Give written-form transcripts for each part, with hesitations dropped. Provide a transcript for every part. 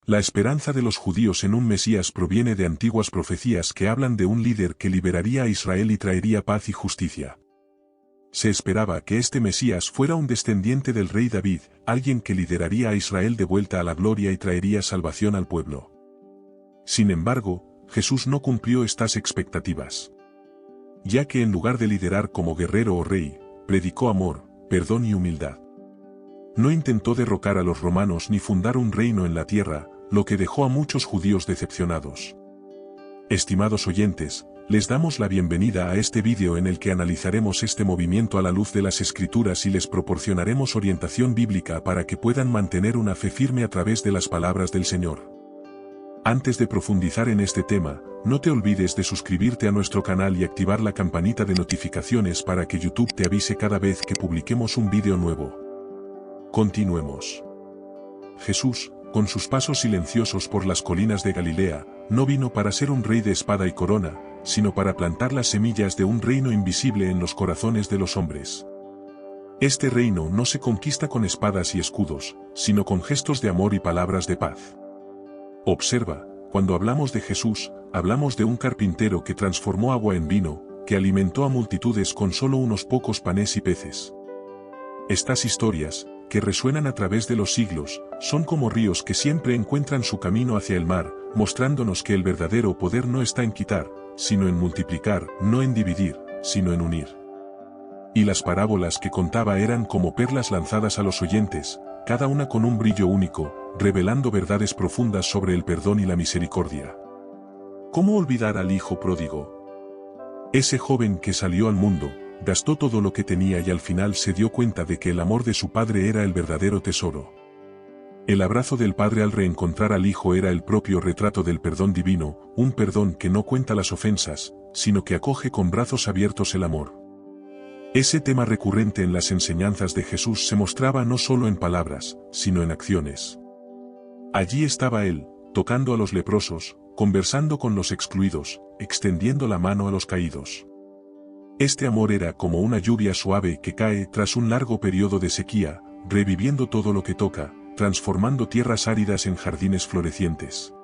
La esperanza de los judíos en un Mesías proviene de antiguas profecías que hablan de un líder que liberaría a Israel y traería paz y justicia. Se esperaba que este Mesías fuera un descendiente del rey David, alguien que lideraría a Israel de vuelta a la gloria y traería salvación al pueblo. Sin embargo, Jesús no cumplió estas expectativas. Ya que en lugar de liderar como guerrero o rey, predicó amor, perdón y humildad. No intentó derrocar a los romanos ni fundar un reino en la tierra, lo que dejó a muchos judíos decepcionados. Estimados oyentes, les damos la bienvenida a este vídeo en el que analizaremos este movimiento a la luz de las Escrituras y les proporcionaremos orientación bíblica para que puedan mantener una fe firme a través de las palabras del Señor. Antes de profundizar en este tema, no te olvides de suscribirte a nuestro canal y activar la campanita de notificaciones para que YouTube te avise cada vez que publiquemos un vídeo nuevo. Continuemos. Jesús, con sus pasos silenciosos por las colinas de Galilea, no vino para ser un rey de espada y corona, sino para plantar las semillas de un reino invisible en los corazones de los hombres. Este reino no se conquista con espadas y escudos, sino con gestos de amor y palabras de paz. Observa, cuando hablamos de Jesús, hablamos de un carpintero que transformó agua en vino, que alimentó a multitudes con solo unos pocos panes y peces. Estas historias, que resuenan a través de los siglos, son como ríos que siempre encuentran su camino hacia el mar, mostrándonos que el verdadero poder no está en quitar, sino en multiplicar, no en dividir, sino en unir. Y las parábolas que contaba eran como perlas lanzadas a los oyentes, cada una con un brillo único, revelando verdades profundas sobre el perdón y la misericordia. ¿Cómo olvidar al hijo pródigo? Ese joven que salió al mundo, gastó todo lo que tenía y al final se dio cuenta de que el amor de su padre era el verdadero tesoro. El abrazo del padre al reencontrar al hijo era el propio retrato del perdón divino, un perdón que no cuenta las ofensas, sino que acoge con brazos abiertos el amor. Ese tema recurrente en las enseñanzas de Jesús se mostraba no solo en palabras, sino en acciones. Allí estaba él, tocando a los leprosos, conversando con los excluidos, extendiendo la mano a los caídos. Este amor era como una lluvia suave que cae tras un largo periodo de sequía, reviviendo todo lo que toca, transformando tierras áridas en jardines florecientes.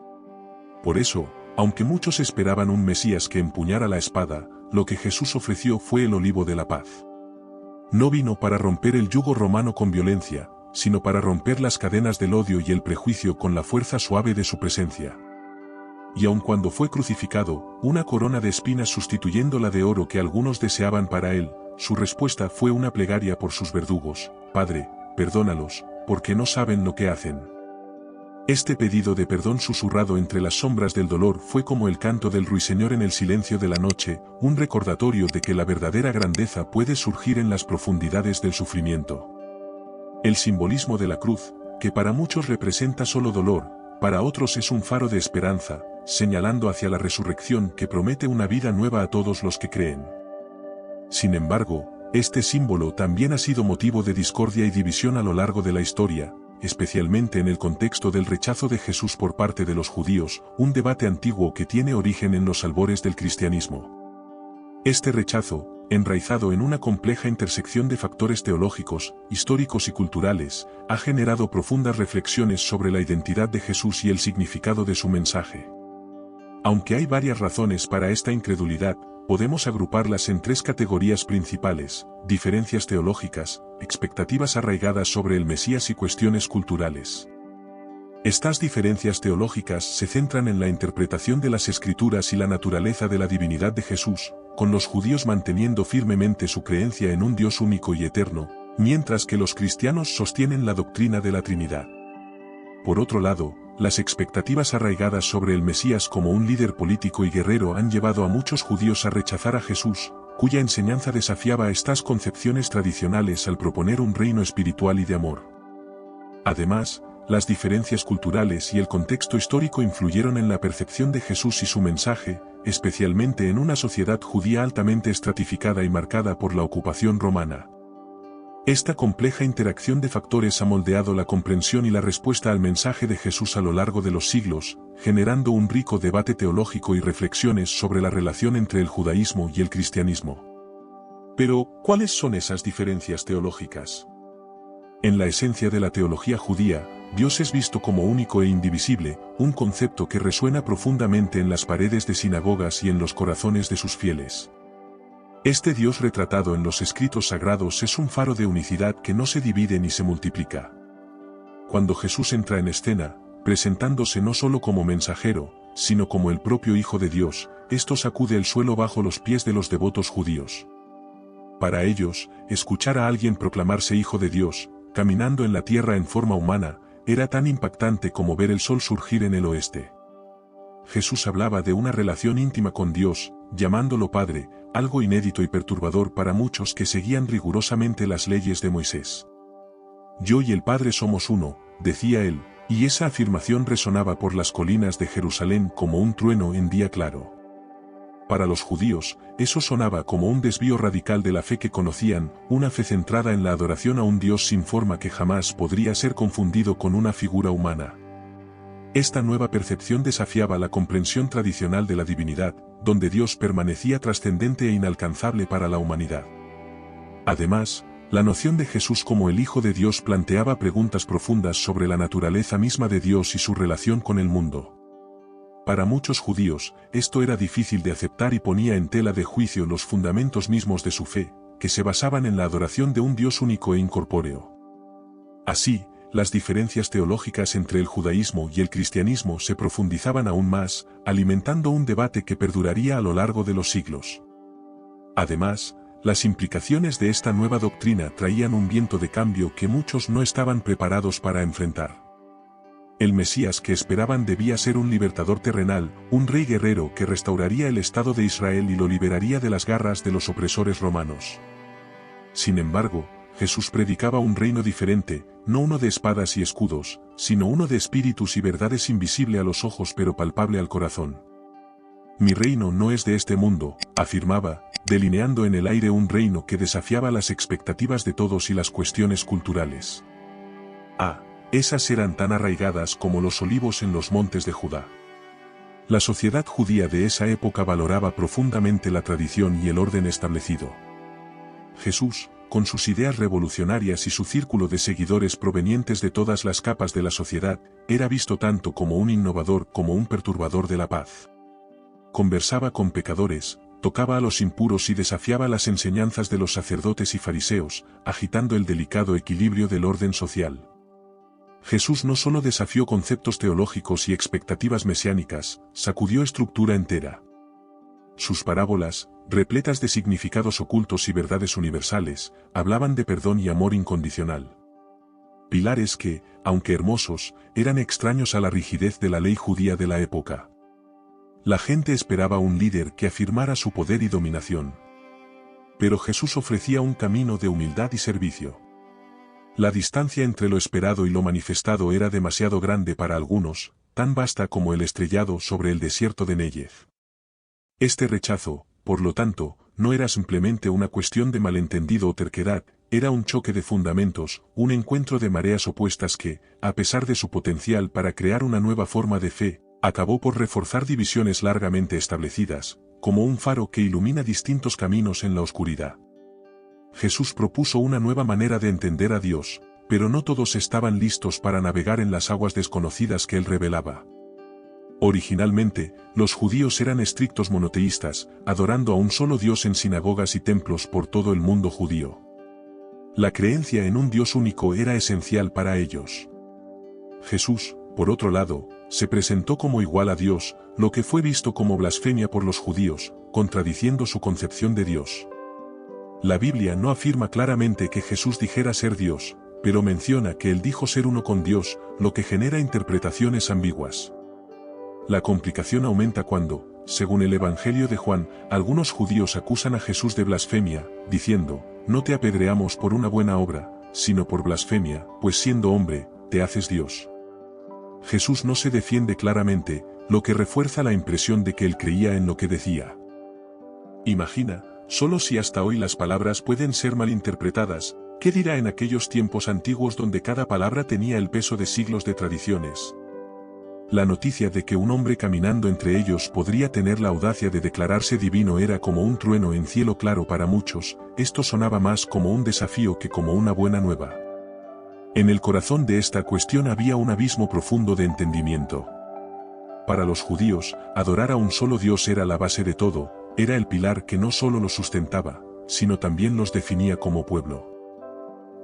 Por eso, aunque muchos esperaban un Mesías que empuñara la espada, lo que Jesús ofreció fue el olivo de la paz. No vino para romper el yugo romano con violencia, sino para romper las cadenas del odio y el prejuicio con la fuerza suave de su presencia. Y aun cuando fue crucificado, una corona de espinas sustituyendo la de oro que algunos deseaban para él, su respuesta fue una plegaria por sus verdugos: Padre, perdónalos, porque no saben lo que hacen. Este pedido de perdón susurrado entre las sombras del dolor fue como el canto del ruiseñor en el silencio de la noche, un recordatorio de que la verdadera grandeza puede surgir en las profundidades del sufrimiento. El simbolismo de la cruz, que para muchos representa solo dolor, para otros es un faro de esperanza, señalando hacia la resurrección que promete una vida nueva a todos los que creen. Sin embargo, este símbolo también ha sido motivo de discordia y división a lo largo de la historia, especialmente en el contexto del rechazo de Jesús por parte de los judíos, un debate antiguo que tiene origen en los albores del cristianismo. Este rechazo, enraizado en una compleja intersección de factores teológicos, históricos y culturales, ha generado profundas reflexiones sobre la identidad de Jesús y el significado de su mensaje. Aunque hay varias razones para esta incredulidad, podemos agruparlas en tres categorías principales: diferencias teológicas, expectativas arraigadas sobre el Mesías y cuestiones culturales. Estas diferencias teológicas se centran en la interpretación de las Escrituras y la naturaleza de la divinidad de Jesús, con los judíos manteniendo firmemente su creencia en un Dios único y eterno, mientras que los cristianos sostienen la doctrina de la Trinidad. Por otro lado, las expectativas arraigadas sobre el Mesías como un líder político y guerrero han llevado a muchos judíos a rechazar a Jesús, cuya enseñanza desafiaba estas concepciones tradicionales al proponer un reino espiritual y de amor. Además, las diferencias culturales y el contexto histórico influyeron en la percepción de Jesús y su mensaje, especialmente en una sociedad judía altamente estratificada y marcada por la ocupación romana. Esta compleja interacción de factores ha moldeado la comprensión y la respuesta al mensaje de Jesús a lo largo de los siglos, generando un rico debate teológico y reflexiones sobre la relación entre el judaísmo y el cristianismo. Pero, ¿cuáles son esas diferencias teológicas? En la esencia de la teología judía, Dios es visto como único e indivisible, un concepto que resuena profundamente en las paredes de sinagogas y en los corazones de sus fieles. Este Dios retratado en los escritos sagrados es un faro de unicidad que no se divide ni se multiplica. Cuando Jesús entra en escena, presentándose no solo como mensajero, sino como el propio Hijo de Dios, esto sacude el suelo bajo los pies de los devotos judíos. Para ellos, escuchar a alguien proclamarse Hijo de Dios, caminando en la tierra en forma humana, era tan impactante como ver el sol surgir en el oeste. Jesús hablaba de una relación íntima con Dios, llamándolo Padre, algo inédito y perturbador para muchos que seguían rigurosamente las leyes de Moisés. Yo y el Padre somos uno, decía él, y esa afirmación resonaba por las colinas de Jerusalén como un trueno en día claro. Para los judíos, eso sonaba como un desvío radical de la fe que conocían, una fe centrada en la adoración a un Dios sin forma que jamás podría ser confundido con una figura humana. Esta nueva percepción desafiaba la comprensión tradicional de la divinidad, donde Dios permanecía trascendente e inalcanzable para la humanidad. Además, la noción de Jesús como el Hijo de Dios planteaba preguntas profundas sobre la naturaleza misma de Dios y su relación con el mundo. Para muchos judíos, esto era difícil de aceptar y ponía en tela de juicio los fundamentos mismos de su fe, que se basaban en la adoración de un Dios único e incorpóreo. Así, las diferencias teológicas entre el judaísmo y el cristianismo se profundizaban aún más, alimentando un debate que perduraría a lo largo de los siglos. Además, las implicaciones de esta nueva doctrina traían un viento de cambio que muchos no estaban preparados para enfrentar. El Mesías que esperaban debía ser un libertador terrenal, un rey guerrero que restauraría el Estado de Israel y lo liberaría de las garras de los opresores romanos. Sin embargo, Jesús predicaba un reino diferente, no uno de espadas y escudos, sino uno de espíritus y verdades invisible a los ojos pero palpable al corazón. Mi reino no es de este mundo, afirmaba, delineando en el aire un reino que desafiaba las expectativas de todos y las cuestiones culturales. Esas eran tan arraigadas como los olivos en los montes de Judá. La sociedad judía de esa época valoraba profundamente la tradición y el orden establecido. Jesús, con sus ideas revolucionarias y su círculo de seguidores provenientes de todas las capas de la sociedad, era visto tanto como un innovador como un perturbador de la paz. Conversaba con pecadores, tocaba a los impuros y desafiaba las enseñanzas de los sacerdotes y fariseos, agitando el delicado equilibrio del orden social. Jesús no solo desafió conceptos teológicos y expectativas mesiánicas, sacudió estructura entera. Sus parábolas, repletas de significados ocultos y verdades universales, hablaban de perdón y amor incondicional. Pilares que, aunque hermosos, eran extraños a la rigidez de la ley judía de la época. La gente esperaba un líder que afirmara su poder y dominación. Pero Jesús ofrecía un camino de humildad y servicio. La distancia entre lo esperado y lo manifestado era demasiado grande para algunos, tan vasta como el estrellado sobre el desierto de Negev. Este rechazo, por lo tanto, no era simplemente una cuestión de malentendido o terquedad, era un choque de fundamentos, un encuentro de mareas opuestas que, a pesar de su potencial para crear una nueva forma de fe, acabó por reforzar divisiones largamente establecidas, como un faro que ilumina distintos caminos en la oscuridad. Jesús propuso una nueva manera de entender a Dios, pero no todos estaban listos para navegar en las aguas desconocidas que él revelaba. Originalmente, los judíos eran estrictos monoteístas, adorando a un solo Dios en sinagogas y templos por todo el mundo judío. La creencia en un Dios único era esencial para ellos. Jesús, por otro lado, se presentó como igual a Dios, lo que fue visto como blasfemia por los judíos, contradiciendo su concepción de Dios. La Biblia no afirma claramente que Jesús dijera ser Dios, pero menciona que él dijo ser uno con Dios, lo que genera interpretaciones ambiguas. La complicación aumenta cuando, según el Evangelio de Juan, algunos judíos acusan a Jesús de blasfemia, diciendo, no te apedreamos por una buena obra, sino por blasfemia, pues siendo hombre, te haces Dios. Jesús no se defiende claramente, lo que refuerza la impresión de que él creía en lo que decía. Imagina, solo si hasta hoy las palabras pueden ser malinterpretadas, ¿qué dirá en aquellos tiempos antiguos donde cada palabra tenía el peso de siglos de tradiciones? La noticia de que un hombre caminando entre ellos podría tener la audacia de declararse divino era como un trueno en cielo claro para muchos, esto sonaba más como un desafío que como una buena nueva. En el corazón de esta cuestión había un abismo profundo de entendimiento. Para los judíos, adorar a un solo Dios era la base de todo, era el pilar que no solo los sustentaba, sino también los definía como pueblo.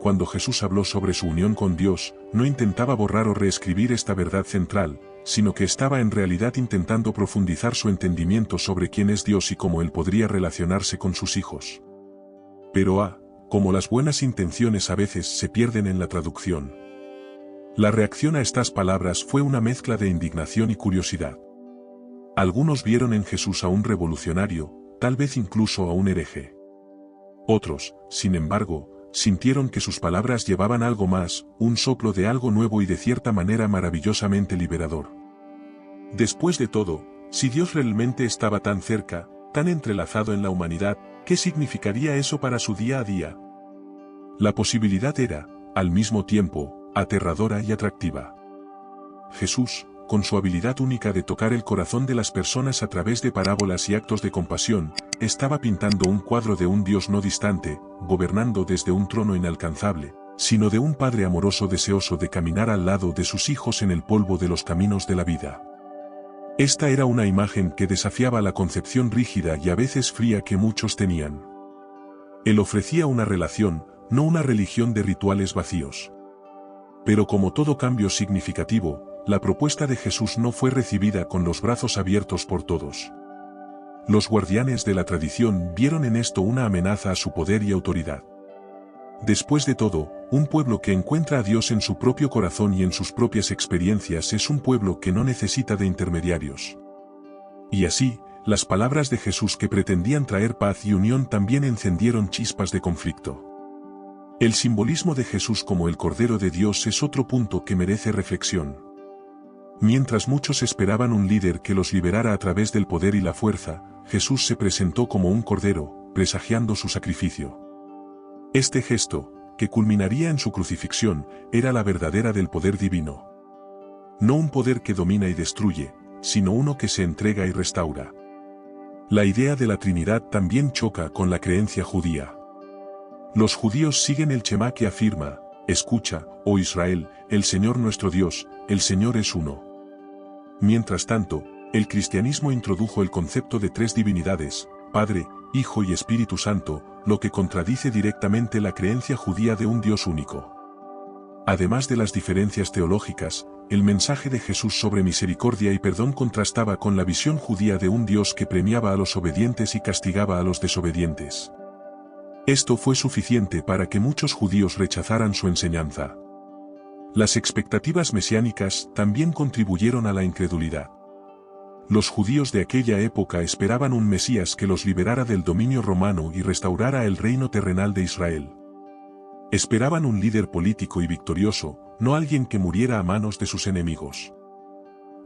Cuando Jesús habló sobre su unión con Dios, no intentaba borrar o reescribir esta verdad central, sino que estaba en realidad intentando profundizar su entendimiento sobre quién es Dios y cómo Él podría relacionarse con sus hijos. Pero como las buenas intenciones a veces se pierden en la traducción. La reacción a estas palabras fue una mezcla de indignación y curiosidad. Algunos vieron en Jesús a un revolucionario, tal vez incluso a un hereje. Otros, sin embargo, sintieron que sus palabras llevaban algo más, un soplo de algo nuevo y de cierta manera maravillosamente liberador. Después de todo, si Dios realmente estaba tan cerca, tan entrelazado en la humanidad, ¿qué significaría eso para su día a día? La posibilidad era, al mismo tiempo, aterradora y atractiva. Jesús, con su habilidad única de tocar el corazón de las personas a través de parábolas y actos de compasión, estaba pintando un cuadro de un Dios no distante, gobernando desde un trono inalcanzable, sino de un Padre amoroso deseoso de caminar al lado de sus hijos en el polvo de los caminos de la vida. Esta era una imagen que desafiaba la concepción rígida y a veces fría que muchos tenían. Él ofrecía una relación, no una religión de rituales vacíos. Pero como todo cambio significativo, la propuesta de Jesús no fue recibida con los brazos abiertos por todos. Los guardianes de la tradición vieron en esto una amenaza a su poder y autoridad. Después de todo, un pueblo que encuentra a Dios en su propio corazón y en sus propias experiencias es un pueblo que no necesita de intermediarios. Y así, las palabras de Jesús que pretendían traer paz y unión también encendieron chispas de conflicto. El simbolismo de Jesús como el Cordero de Dios es otro punto que merece reflexión. Mientras muchos esperaban un líder que los liberara a través del poder y la fuerza, Jesús se presentó como un cordero, presagiando su sacrificio. Este gesto, que culminaría en su crucifixión, era la verdadera del poder divino. No un poder que domina y destruye, sino uno que se entrega y restaura. La idea de la Trinidad también choca con la creencia judía. Los judíos siguen el Shema que afirma: escucha, oh Israel, el Señor nuestro Dios, el Señor es uno. Mientras tanto, el cristianismo introdujo el concepto de tres divinidades, Padre, Hijo y Espíritu Santo, lo que contradice directamente la creencia judía de un Dios único. Además de las diferencias teológicas, el mensaje de Jesús sobre misericordia y perdón contrastaba con la visión judía de un Dios que premiaba a los obedientes y castigaba a los desobedientes. Esto fue suficiente para que muchos judíos rechazaran su enseñanza. Las expectativas mesiánicas también contribuyeron a la incredulidad. Los judíos de aquella época esperaban un Mesías que los liberara del dominio romano y restaurara el reino terrenal de Israel. Esperaban un líder político y victorioso, no alguien que muriera a manos de sus enemigos.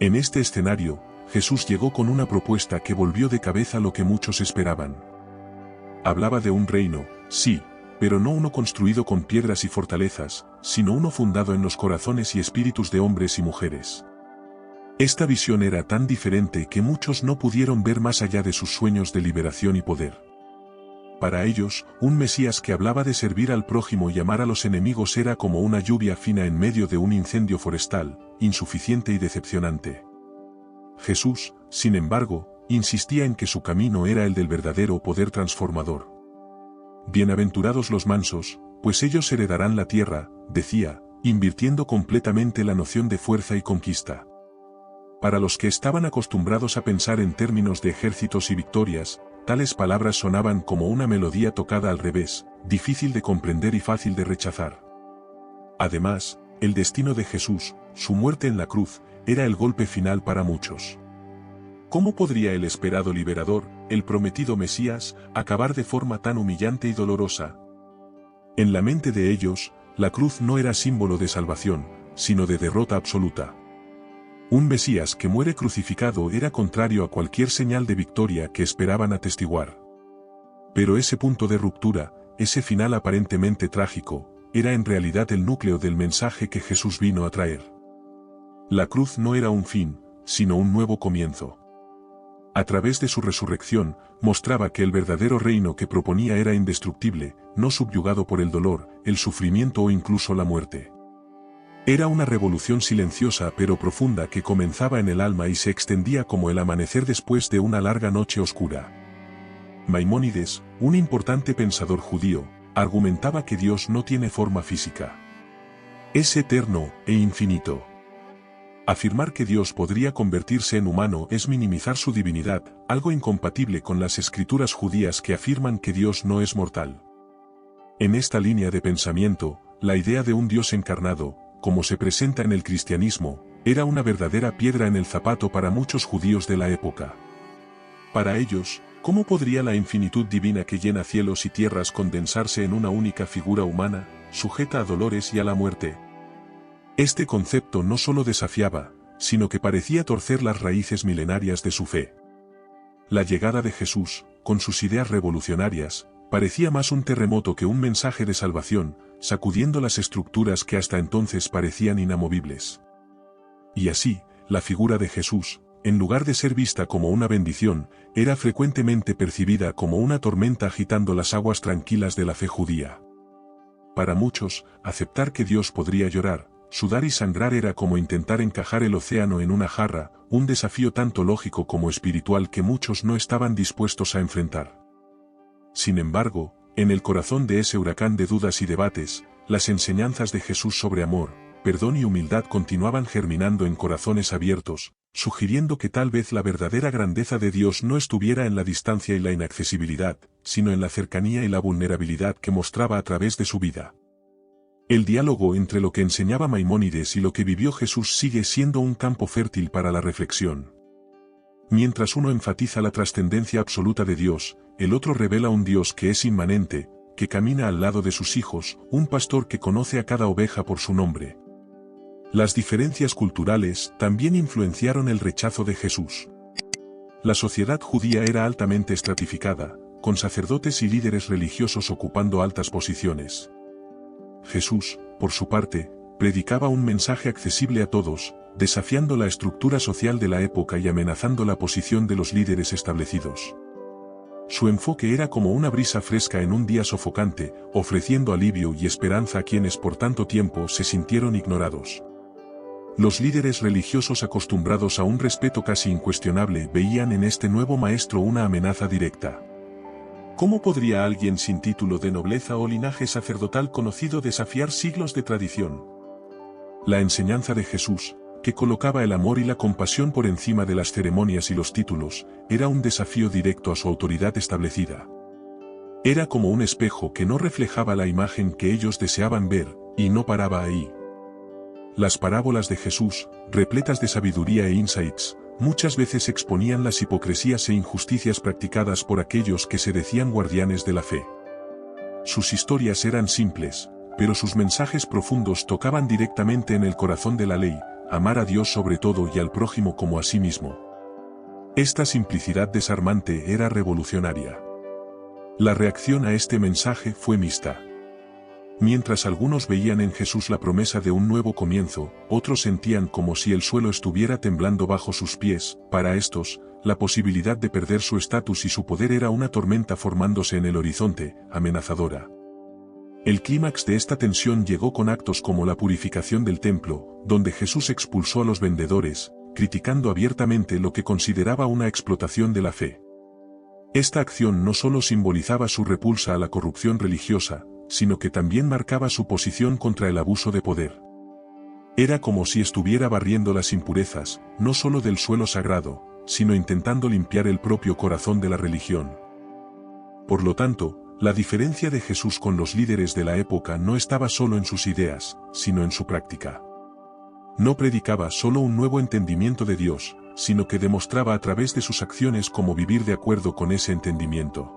En este escenario, Jesús llegó con una propuesta que volvió de cabeza lo que muchos esperaban. Hablaba de un reino, sí, pero no uno construido con piedras y fortalezas, sino uno fundado en los corazones y espíritus de hombres y mujeres. Esta visión era tan diferente que muchos no pudieron ver más allá de sus sueños de liberación y poder. Para ellos, un Mesías que hablaba de servir al prójimo y amar a los enemigos era como una lluvia fina en medio de un incendio forestal, insuficiente y decepcionante. Jesús, sin embargo, insistía en que su camino era el del verdadero poder transformador. Bienaventurados los mansos, pues ellos heredarán la tierra, decía, invirtiendo completamente la noción de fuerza y conquista. Para los que estaban acostumbrados a pensar en términos de ejércitos y victorias, tales palabras sonaban como una melodía tocada al revés, difícil de comprender y fácil de rechazar. Además, el destino de Jesús, su muerte en la cruz, era el golpe final para muchos. ¿Cómo podría el esperado liberador, el prometido Mesías, acabar de forma tan humillante y dolorosa? En la mente de ellos, la cruz no era símbolo de salvación, sino de derrota absoluta. Un Mesías que muere crucificado era contrario a cualquier señal de victoria que esperaban atestiguar. Pero ese punto de ruptura, ese final aparentemente trágico, era en realidad el núcleo del mensaje que Jesús vino a traer. La cruz no era un fin, sino un nuevo comienzo. A través de su resurrección, mostraba que el verdadero reino que proponía era indestructible, no subyugado por el dolor, el sufrimiento o incluso la muerte. Era una revolución silenciosa pero profunda que comenzaba en el alma y se extendía como el amanecer después de una larga noche oscura. Maimónides, un importante pensador judío, argumentaba que Dios no tiene forma física. Es eterno e infinito. Afirmar que Dios podría convertirse en humano es minimizar su divinidad, algo incompatible con las escrituras judías que afirman que Dios no es mortal. En esta línea de pensamiento, la idea de un Dios encarnado, como se presenta en el cristianismo, era una verdadera piedra en el zapato para muchos judíos de la época. Para ellos, ¿cómo podría la infinitud divina que llena cielos y tierras condensarse en una única figura humana, sujeta a dolores y a la muerte? Este concepto no solo desafiaba, sino que parecía torcer las raíces milenarias de su fe. La llegada de Jesús, con sus ideas revolucionarias, parecía más un terremoto que un mensaje de salvación, sacudiendo las estructuras que hasta entonces parecían inamovibles. Y así, la figura de Jesús, en lugar de ser vista como una bendición, era frecuentemente percibida como una tormenta agitando las aguas tranquilas de la fe judía. Para muchos, aceptar que Dios podría llorar, sudar y sangrar era como intentar encajar el océano en una jarra, un desafío tanto lógico como espiritual que muchos no estaban dispuestos a enfrentar. Sin embargo, en el corazón de ese huracán de dudas y debates, las enseñanzas de Jesús sobre amor, perdón y humildad continuaban germinando en corazones abiertos, sugiriendo que tal vez la verdadera grandeza de Dios no estuviera en la distancia y la inaccesibilidad, sino en la cercanía y la vulnerabilidad que mostraba a través de su vida. El diálogo entre lo que enseñaba Maimónides y lo que vivió Jesús sigue siendo un campo fértil para la reflexión. Mientras uno enfatiza la trascendencia absoluta de Dios, el otro revela un Dios que es inmanente, que camina al lado de sus hijos, un pastor que conoce a cada oveja por su nombre. Las diferencias culturales también influenciaron el rechazo de Jesús. La sociedad judía era altamente estratificada, con sacerdotes y líderes religiosos ocupando altas posiciones. Jesús, por su parte, predicaba un mensaje accesible a todos, desafiando la estructura social de la época y amenazando la posición de los líderes establecidos. Su enfoque era como una brisa fresca en un día sofocante, ofreciendo alivio y esperanza a quienes por tanto tiempo se sintieron ignorados. Los líderes religiosos acostumbrados a un respeto casi incuestionable veían en este nuevo maestro una amenaza directa. ¿Cómo podría alguien sin título de nobleza o linaje sacerdotal conocido desafiar siglos de tradición? La enseñanza de Jesús, que colocaba el amor y la compasión por encima de las ceremonias y los títulos, era un desafío directo a su autoridad establecida. Era como un espejo que no reflejaba la imagen que ellos deseaban ver, y no paraba ahí. Las parábolas de Jesús, repletas de sabiduría e insights, muchas veces exponían las hipocresías e injusticias practicadas por aquellos que se decían guardianes de la fe. Sus historias eran simples, pero sus mensajes profundos tocaban directamente en el corazón de la ley, amar a Dios sobre todo y al prójimo como a sí mismo. Esta simplicidad desarmante era revolucionaria. La reacción a este mensaje fue mixta. Mientras algunos veían en Jesús la promesa de un nuevo comienzo, otros sentían como si el suelo estuviera temblando bajo sus pies. Para estos, la posibilidad de perder su estatus y su poder era una tormenta formándose en el horizonte, amenazadora. El clímax de esta tensión llegó con actos como la purificación del templo, donde Jesús expulsó a los vendedores, criticando abiertamente lo que consideraba una explotación de la fe. Esta acción no solo simbolizaba su repulsa a la corrupción religiosa, sino que también marcaba su posición contra el abuso de poder. Era como si estuviera barriendo las impurezas, no solo del suelo sagrado, sino intentando limpiar el propio corazón de la religión. Por lo tanto, la diferencia de Jesús con los líderes de la época no estaba solo en sus ideas, sino en su práctica. No predicaba solo un nuevo entendimiento de Dios, sino que demostraba a través de sus acciones cómo vivir de acuerdo con ese entendimiento.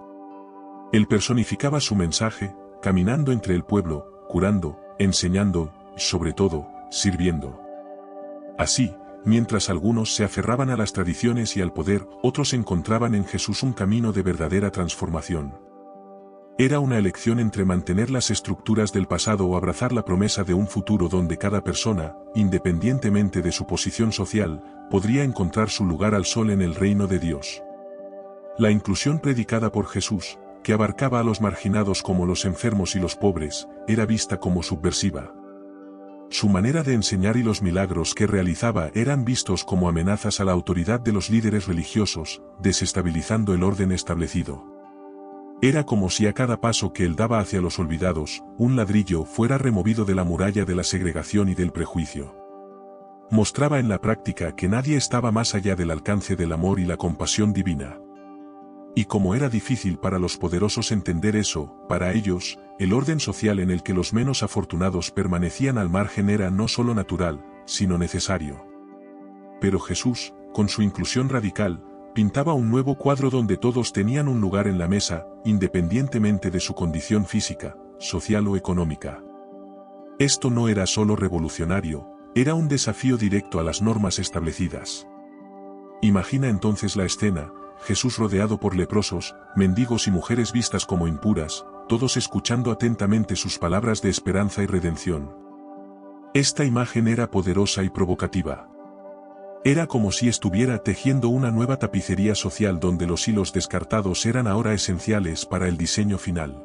Él personificaba su mensaje, caminando entre el pueblo, curando, enseñando, y sobre todo, sirviendo. Así, mientras algunos se aferraban a las tradiciones y al poder, otros encontraban en Jesús un camino de verdadera transformación. Era una elección entre mantener las estructuras del pasado o abrazar la promesa de un futuro donde cada persona, independientemente de su posición social, podría encontrar su lugar al sol en el reino de Dios. La inclusión predicada por Jesús, que abarcaba a los marginados como los enfermos y los pobres, era vista como subversiva. Su manera de enseñar y los milagros que realizaba eran vistos como amenazas a la autoridad de los líderes religiosos, desestabilizando el orden establecido. Era como si a cada paso que él daba hacia los olvidados, un ladrillo fuera removido de la muralla de la segregación y del prejuicio. Mostraba en la práctica que nadie estaba más allá del alcance del amor y la compasión divina. Y como era difícil para los poderosos entender eso, para ellos, el orden social en el que los menos afortunados permanecían al margen era no solo natural, sino necesario. Pero Jesús, con su inclusión radical, pintaba un nuevo cuadro donde todos tenían un lugar en la mesa, independientemente de su condición física, social o económica. Esto no era solo revolucionario, era un desafío directo a las normas establecidas. Imagina entonces la escena: Jesús rodeado por leprosos, mendigos y mujeres vistas como impuras, todos escuchando atentamente sus palabras de esperanza y redención. Esta imagen era poderosa y provocativa. Era como si estuviera tejiendo una nueva tapicería social donde los hilos descartados eran ahora esenciales para el diseño final.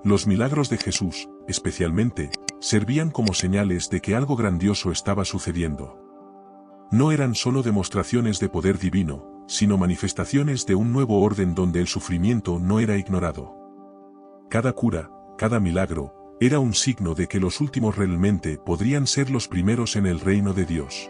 Los milagros de Jesús, especialmente, servían como señales de que algo grandioso estaba sucediendo. No eran solo demostraciones de poder divino, sino manifestaciones de un nuevo orden donde el sufrimiento no era ignorado. Cada cura, cada milagro, era un signo de que los últimos realmente podrían ser los primeros en el reino de Dios.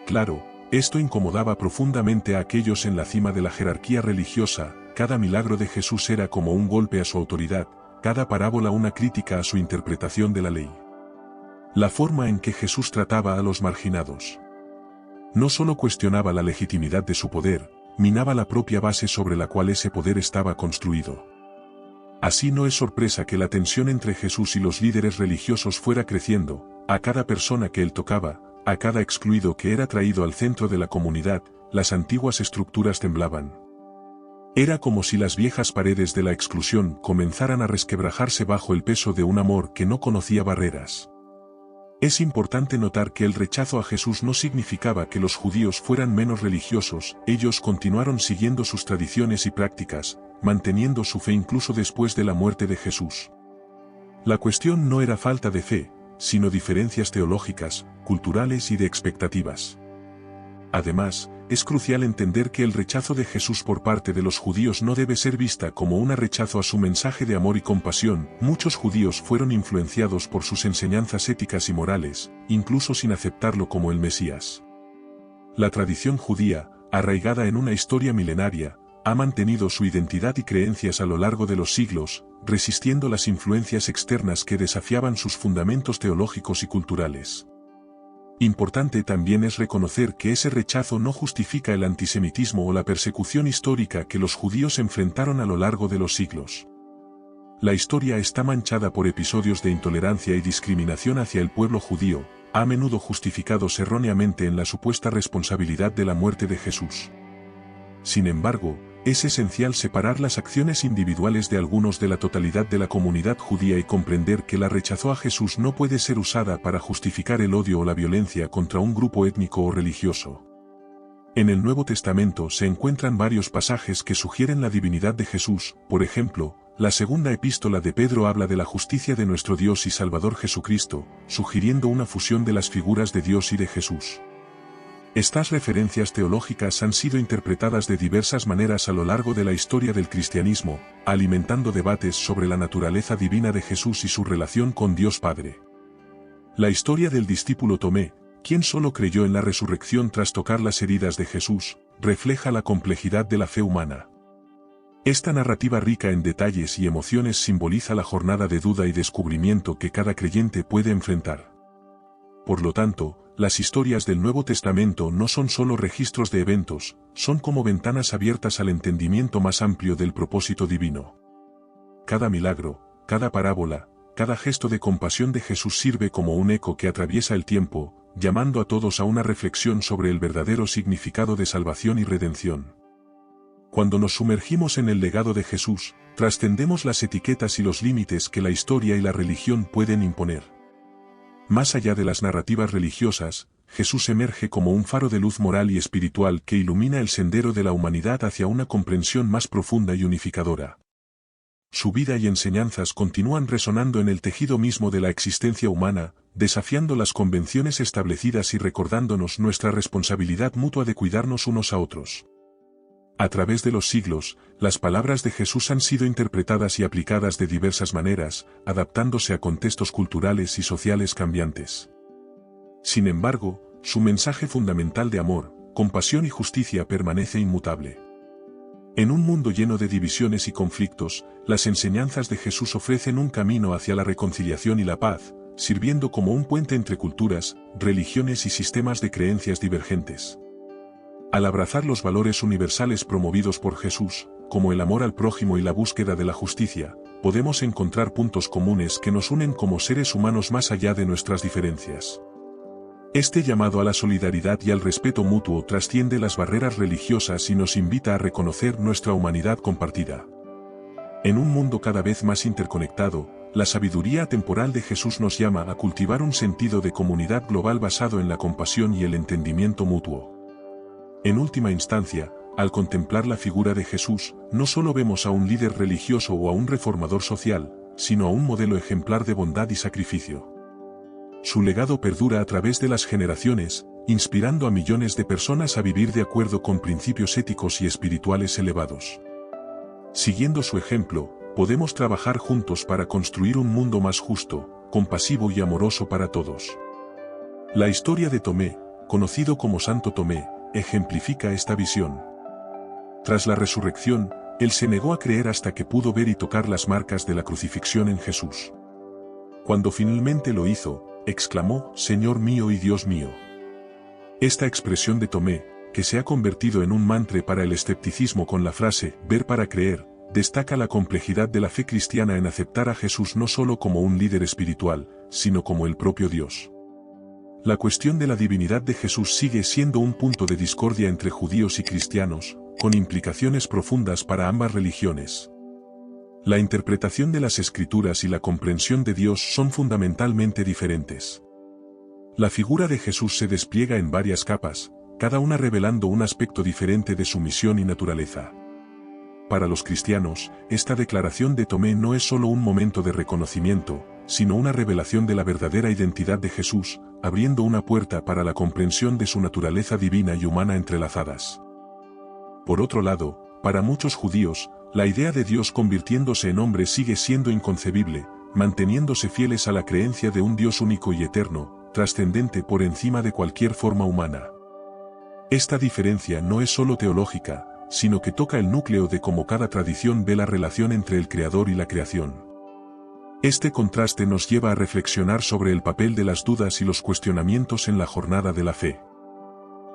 Claro, esto incomodaba profundamente a aquellos en la cima de la jerarquía religiosa. Cada milagro de Jesús era como un golpe a su autoridad, cada parábola una crítica a su interpretación de la ley. La forma en que Jesús trataba a los marginados no solo cuestionaba la legitimidad de su poder, minaba la propia base sobre la cual ese poder estaba construido. Así no es sorpresa que la tensión entre Jesús y los líderes religiosos fuera creciendo. A cada persona que él tocaba, a cada excluido que era traído al centro de la comunidad, las antiguas estructuras temblaban. Era como si las viejas paredes de la exclusión comenzaran a resquebrajarse bajo el peso de un amor que no conocía barreras. Es importante notar que el rechazo a Jesús no significaba que los judíos fueran menos religiosos. Ellos continuaron siguiendo sus tradiciones y prácticas, manteniendo su fe incluso después de la muerte de Jesús. La cuestión no era falta de fe, sino diferencias teológicas, culturales y de expectativas. Además, es crucial entender que el rechazo de Jesús por parte de los judíos no debe ser vista como un rechazo a su mensaje de amor y compasión. Muchos judíos fueron influenciados por sus enseñanzas éticas y morales, incluso sin aceptarlo como el Mesías. La tradición judía, arraigada en una historia milenaria, ha mantenido su identidad y creencias a lo largo de los siglos, resistiendo las influencias externas que desafiaban sus fundamentos teológicos y culturales. Importante también es reconocer que ese rechazo no justifica el antisemitismo o la persecución histórica que los judíos enfrentaron a lo largo de los siglos. La historia está manchada por episodios de intolerancia y discriminación hacia el pueblo judío, a menudo justificados erróneamente en la supuesta responsabilidad de la muerte de Jesús. Sin embargo, es esencial separar las acciones individuales de algunos de la totalidad de la comunidad judía y comprender que la rechazó a Jesús no puede ser usada para justificar el odio o la violencia contra un grupo étnico o religioso. En el Nuevo Testamento se encuentran varios pasajes que sugieren la divinidad de Jesús. Por ejemplo, la segunda epístola de Pedro habla de la justicia de nuestro Dios y Salvador Jesucristo, sugiriendo una fusión de las figuras de Dios y de Jesús. Estas referencias teológicas han sido interpretadas de diversas maneras a lo largo de la historia del cristianismo, alimentando debates sobre la naturaleza divina de Jesús y su relación con Dios Padre. La historia del discípulo Tomé, quien solo creyó en la resurrección tras tocar las heridas de Jesús, refleja la complejidad de la fe humana. Esta narrativa rica en detalles y emociones simboliza la jornada de duda y descubrimiento que cada creyente puede enfrentar. Por lo tanto, las historias del Nuevo Testamento no son solo registros de eventos, son como ventanas abiertas al entendimiento más amplio del propósito divino. Cada milagro, cada parábola, cada gesto de compasión de Jesús sirve como un eco que atraviesa el tiempo, llamando a todos a una reflexión sobre el verdadero significado de salvación y redención. Cuando nos sumergimos en el legado de Jesús, trascendemos las etiquetas y los límites que la historia y la religión pueden imponer. Más allá de las narrativas religiosas, Jesús emerge como un faro de luz moral y espiritual que ilumina el sendero de la humanidad hacia una comprensión más profunda y unificadora. Su vida y enseñanzas continúan resonando en el tejido mismo de la existencia humana, desafiando las convenciones establecidas y recordándonos nuestra responsabilidad mutua de cuidarnos unos a otros. A través de los siglos, las palabras de Jesús han sido interpretadas y aplicadas de diversas maneras, adaptándose a contextos culturales y sociales cambiantes. Sin embargo, su mensaje fundamental de amor, compasión y justicia permanece inmutable. En un mundo lleno de divisiones y conflictos, las enseñanzas de Jesús ofrecen un camino hacia la reconciliación y la paz, sirviendo como un puente entre culturas, religiones y sistemas de creencias divergentes. Al abrazar los valores universales promovidos por Jesús, como el amor al prójimo y la búsqueda de la justicia, podemos encontrar puntos comunes que nos unen como seres humanos más allá de nuestras diferencias. Este llamado a la solidaridad y al respeto mutuo trasciende las barreras religiosas y nos invita a reconocer nuestra humanidad compartida. En un mundo cada vez más interconectado, la sabiduría temporal de Jesús nos llama a cultivar un sentido de comunidad global basado en la compasión y el entendimiento mutuo. En última instancia, al contemplar la figura de Jesús, no solo vemos a un líder religioso o a un reformador social, sino a un modelo ejemplar de bondad y sacrificio. Su legado perdura a través de las generaciones, inspirando a millones de personas a vivir de acuerdo con principios éticos y espirituales elevados. Siguiendo su ejemplo, podemos trabajar juntos para construir un mundo más justo, compasivo y amoroso para todos. La historia de Tomé, conocido como Santo Tomé, ejemplifica esta visión. Tras la resurrección, él se negó a creer hasta que pudo ver y tocar las marcas de la crucifixión en Jesús. Cuando finalmente lo hizo, exclamó, «Señor mío y Dios mío». Esta expresión de Tomé, que se ha convertido en un mantra para el escepticismo con la frase, «ver para creer», destaca la complejidad de la fe cristiana en aceptar a Jesús no solo como un líder espiritual, sino como el propio Dios. La cuestión de la divinidad de Jesús sigue siendo un punto de discordia entre judíos y cristianos, con implicaciones profundas para ambas religiones. La interpretación de las Escrituras y la comprensión de Dios son fundamentalmente diferentes. La figura de Jesús se despliega en varias capas, cada una revelando un aspecto diferente de su misión y naturaleza. Para los cristianos, esta declaración de Tomé no es solo un momento de reconocimiento, sino una revelación de la verdadera identidad de Jesús, abriendo una puerta para la comprensión de su naturaleza divina y humana entrelazadas. Por otro lado, para muchos judíos, la idea de Dios convirtiéndose en hombre sigue siendo inconcebible, manteniéndose fieles a la creencia de un Dios único y eterno, trascendente por encima de cualquier forma humana. Esta diferencia no es solo teológica, sino que toca el núcleo de cómo cada tradición ve la relación entre el Creador y la creación. Este contraste nos lleva a reflexionar sobre el papel de las dudas y los cuestionamientos en la jornada de la fe.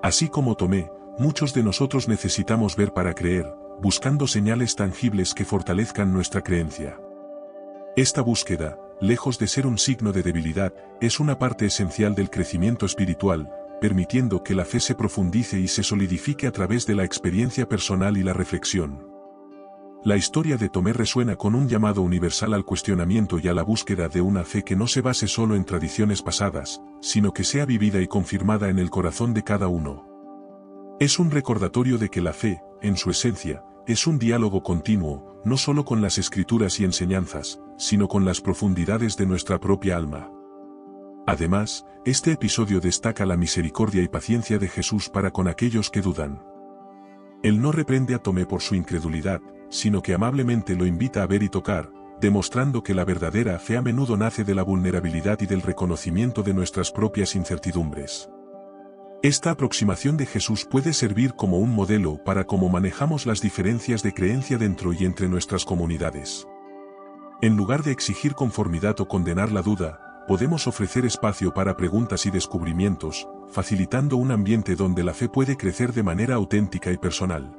Así como Tomé, muchos de nosotros necesitamos ver para creer, buscando señales tangibles que fortalezcan nuestra creencia. Esta búsqueda, lejos de ser un signo de debilidad, es una parte esencial del crecimiento espiritual, permitiendo que la fe se profundice y se solidifique a través de la experiencia personal y la reflexión. La historia de Tomé resuena con un llamado universal al cuestionamiento y a la búsqueda de una fe que no se base solo en tradiciones pasadas, sino que sea vivida y confirmada en el corazón de cada uno. Es un recordatorio de que la fe, en su esencia, es un diálogo continuo, no solo con las escrituras y enseñanzas, sino con las profundidades de nuestra propia alma. Además, este episodio destaca la misericordia y paciencia de Jesús para con aquellos que dudan. Él no reprende a Tomé por su incredulidad, sino que amablemente lo invita a ver y tocar, demostrando que la verdadera fe a menudo nace de la vulnerabilidad y del reconocimiento de nuestras propias incertidumbres. Esta aproximación de Jesús puede servir como un modelo para cómo manejamos las diferencias de creencia dentro y entre nuestras comunidades. En lugar de exigir conformidad o condenar la duda, podemos ofrecer espacio para preguntas y descubrimientos, facilitando un ambiente donde la fe puede crecer de manera auténtica y personal.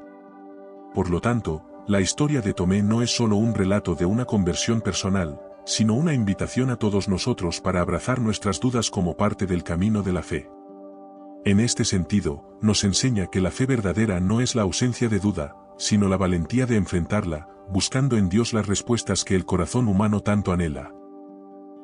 Por lo tanto, la historia de Tomé no es solo un relato de una conversión personal, sino una invitación a todos nosotros para abrazar nuestras dudas como parte del camino de la fe. En este sentido, nos enseña que la fe verdadera no es la ausencia de duda, sino la valentía de enfrentarla, buscando en Dios las respuestas que el corazón humano tanto anhela.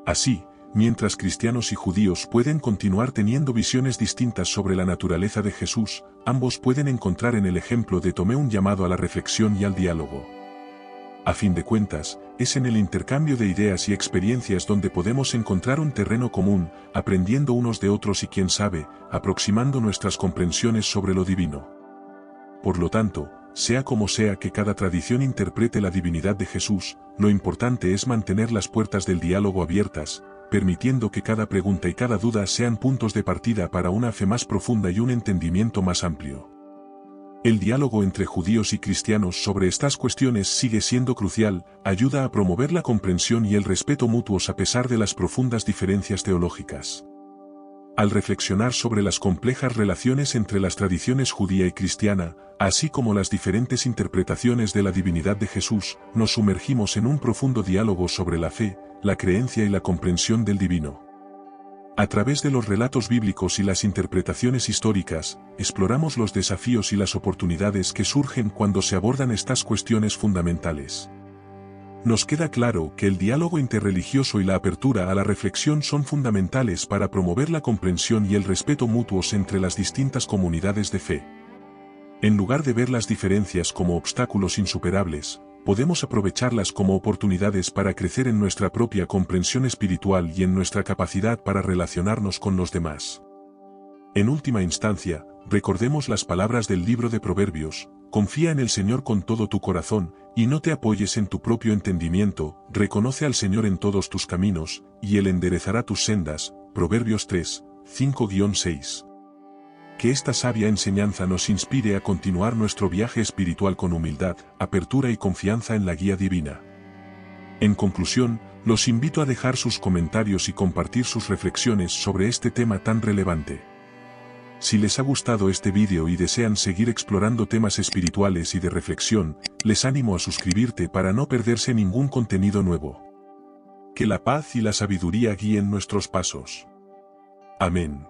Así, mientras cristianos y judíos pueden continuar teniendo visiones distintas sobre la naturaleza de Jesús, ambos pueden encontrar en el ejemplo de Tomé un llamado a la reflexión y al diálogo. A fin de cuentas, es en el intercambio de ideas y experiencias donde podemos encontrar un terreno común, aprendiendo unos de otros y quién sabe, aproximando nuestras comprensiones sobre lo divino. Por lo tanto, sea como sea que cada tradición interprete la divinidad de Jesús, lo importante es mantener las puertas del diálogo abiertas, permitiendo que cada pregunta y cada duda sean puntos de partida para una fe más profunda y un entendimiento más amplio. El diálogo entre judíos y cristianos sobre estas cuestiones sigue siendo crucial, ayuda a promover la comprensión y el respeto mutuos a pesar de las profundas diferencias teológicas. Al reflexionar sobre las complejas relaciones entre las tradiciones judía y cristiana, así como las diferentes interpretaciones de la divinidad de Jesús, nos sumergimos en un profundo diálogo sobre la fe, la creencia y la comprensión del divino. A través de los relatos bíblicos y las interpretaciones históricas, exploramos los desafíos y las oportunidades que surgen cuando se abordan estas cuestiones fundamentales. Nos queda claro que el diálogo interreligioso y la apertura a la reflexión son fundamentales para promover la comprensión y el respeto mutuos entre las distintas comunidades de fe. En lugar de ver las diferencias como obstáculos insuperables, podemos aprovecharlas como oportunidades para crecer en nuestra propia comprensión espiritual y en nuestra capacidad para relacionarnos con los demás. En última instancia, recordemos las palabras del libro de Proverbios: confía en el Señor con todo tu corazón, y no te apoyes en tu propio entendimiento, reconoce al Señor en todos tus caminos, y Él enderezará tus sendas. Proverbios 3, 5-6. Que esta sabia enseñanza nos inspire a continuar nuestro viaje espiritual con humildad, apertura y confianza en la guía divina. En conclusión, los invito a dejar sus comentarios y compartir sus reflexiones sobre este tema tan relevante. Si les ha gustado este vídeo y desean seguir explorando temas espirituales y de reflexión, les animo a suscribirte para no perderse ningún contenido nuevo. Que la paz y la sabiduría guíen nuestros pasos. Amén.